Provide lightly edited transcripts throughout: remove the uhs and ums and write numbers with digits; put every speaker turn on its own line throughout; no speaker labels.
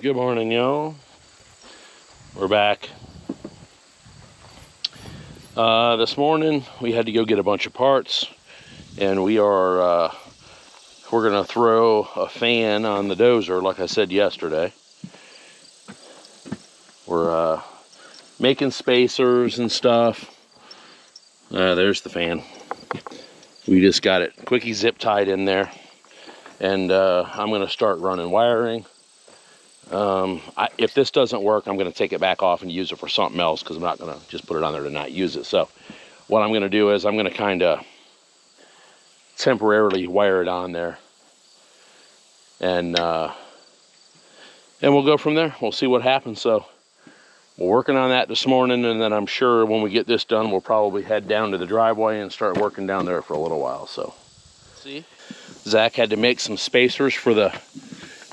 Good morning, y'all. We're back. This morning we had to go get a bunch of parts, and we're gonna throw a fan on the dozer, like I said yesterday. We're making spacers and stuff. There's the fan. We just got it quickie zip tied in there, and I'm gonna start running wiring. If this doesn't work, I'm going to take it back off and use it for something else, because I'm not going to just put it on there to not use it. So what I'm going to do is I'm going to kind of temporarily wire it on there, and we'll go from there. We'll see what happens. So we're working on that this morning, and then I'm sure when we get this done, we'll probably head down to the driveway and start working down there for a little while. So see, Zach had to make some spacers for the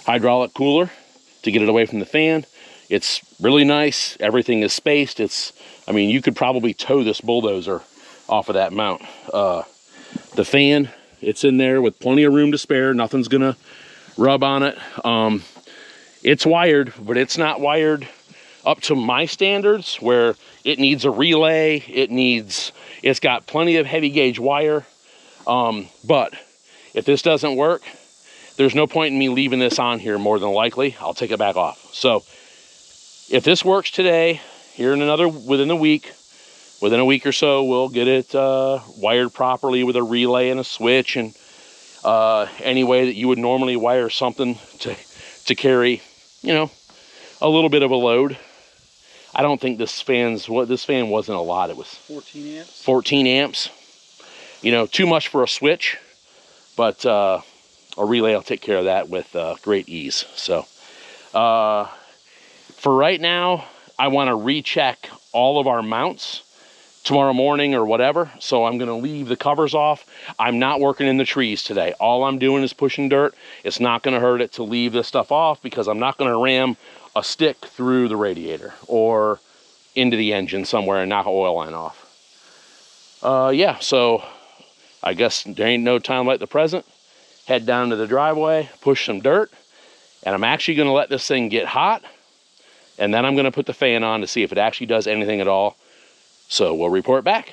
hydraulic cooler to get it away from the fan. It's really nice. Everything is spaced. I mean, you could probably tow this bulldozer off of that mount. The fan, it's in there with plenty of room to spare. Nothing's gonna rub on it. It's wired, but it's not wired up to my standards, where it needs a relay. It's got plenty of heavy gauge wire. But if this doesn't work, there's no point in me leaving this on here. More than likely, I'll take it back off. So if this works today, within a week or so, we'll get it wired properly with a relay and a switch, and any way that you would normally wire something to carry, a little bit of a load. I don't think this fan wasn't a lot. It was
14 amps.
14 amps. Too much for a switch, but a relay will take care of that with great ease. So for right now, I want to recheck all of our mounts tomorrow morning or whatever. So I'm going to leave the covers off. I'm not working in the trees today. All I'm doing is pushing dirt. It's not going to hurt it to leave this stuff off, because I'm not going to ram a stick through the radiator or into the engine somewhere and knock an oil line off. Yeah, so I guess there ain't no time like the present. Head down to the driveway, push some dirt, and I'm actually going to let this thing get hot, and then I'm going to put the fan on to see if it actually does anything at all. So we'll report back.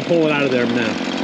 can't pull it out of there now.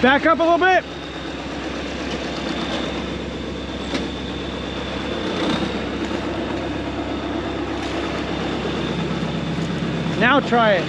Back up a little bit. Now try it.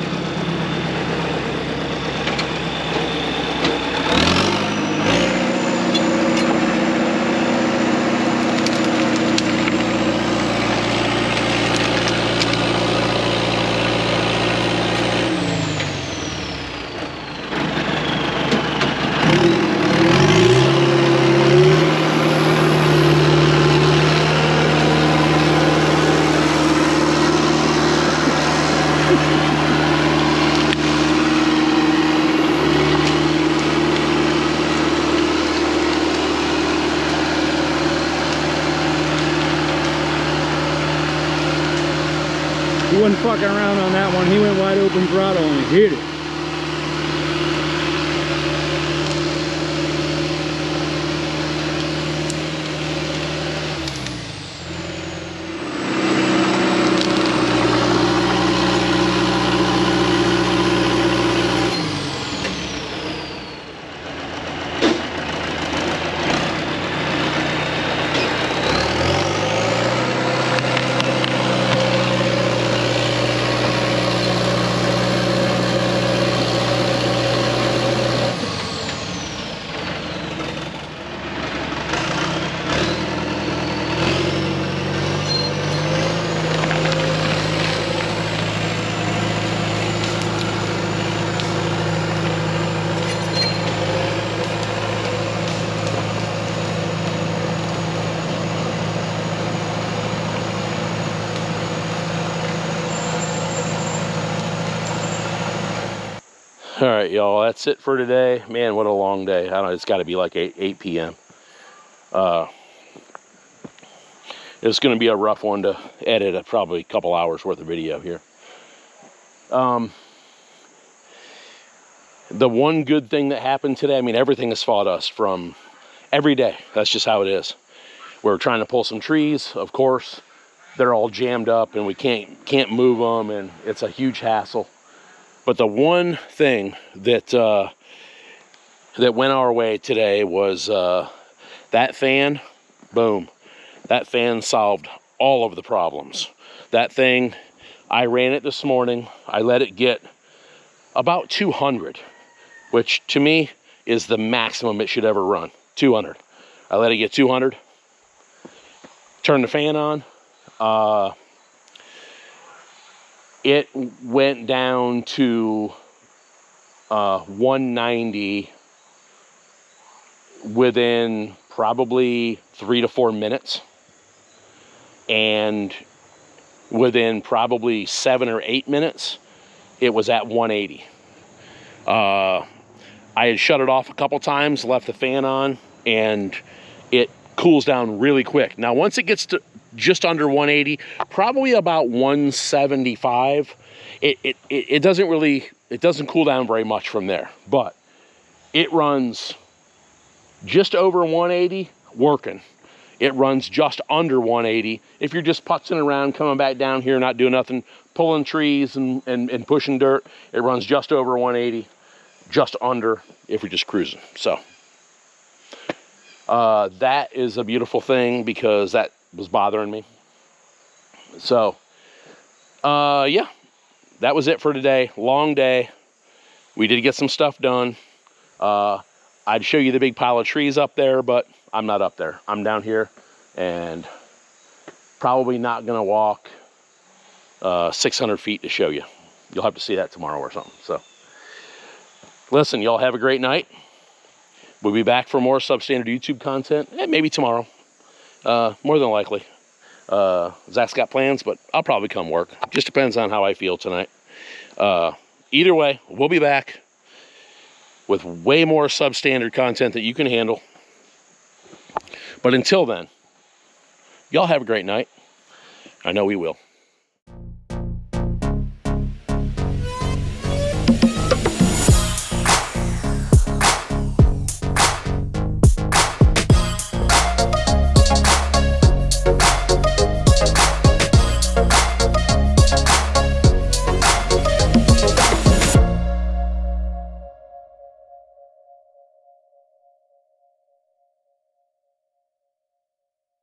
He wasn't fucking around on that one. He went wide open throttle and hit it.
All right, y'all, that's it for today. Man, what a long day. I don't know, it's got to be like 8 p.m. It's going to be a rough one to edit, probably a couple hours worth of video here. The one good thing that happened today, I mean, everything has fought us from every day. That's just how it is. We're trying to pull some trees, of course. They're all jammed up and we can't move them, and it's a huge hassle. But the one thing that that went our way today was that fan. Boom. That fan solved all of the problems. That thing, I ran it this morning. I let it get about 200, which to me is the maximum it should ever run. 200. I let it get 200. Turned the fan on. It went down to 190 within probably 3 to 4 minutes. And within probably 7 or 8 minutes, it was at 180. I had shut it off a couple times, left the fan on, and it cools down really quick. Now, once it gets to just under 180, probably about 175, it doesn't cool down very much from there, but it runs just over 180 working. It runs just under 180 if you're just putzing around, coming back down here, not doing nothing, pulling trees and pushing dirt. It runs just over 180, just under if you're just cruising. So that is a beautiful thing, because that was bothering me. So yeah, that was it for today. Long day. We did get some stuff done. I'd show you the big pile of trees up there, but I'm not up there. I'm down here, and probably not gonna walk 600 feet to show you. You'll have to see that tomorrow or something. So listen, y'all have a great night. We'll be back for more substandard YouTube content, maybe tomorrow. More than likely. Zach's got plans, but I'll probably come work. Just depends on how I feel tonight. Either way, we'll be back with way more substandard content that you can handle. But until then, y'all have a great night. I know we will.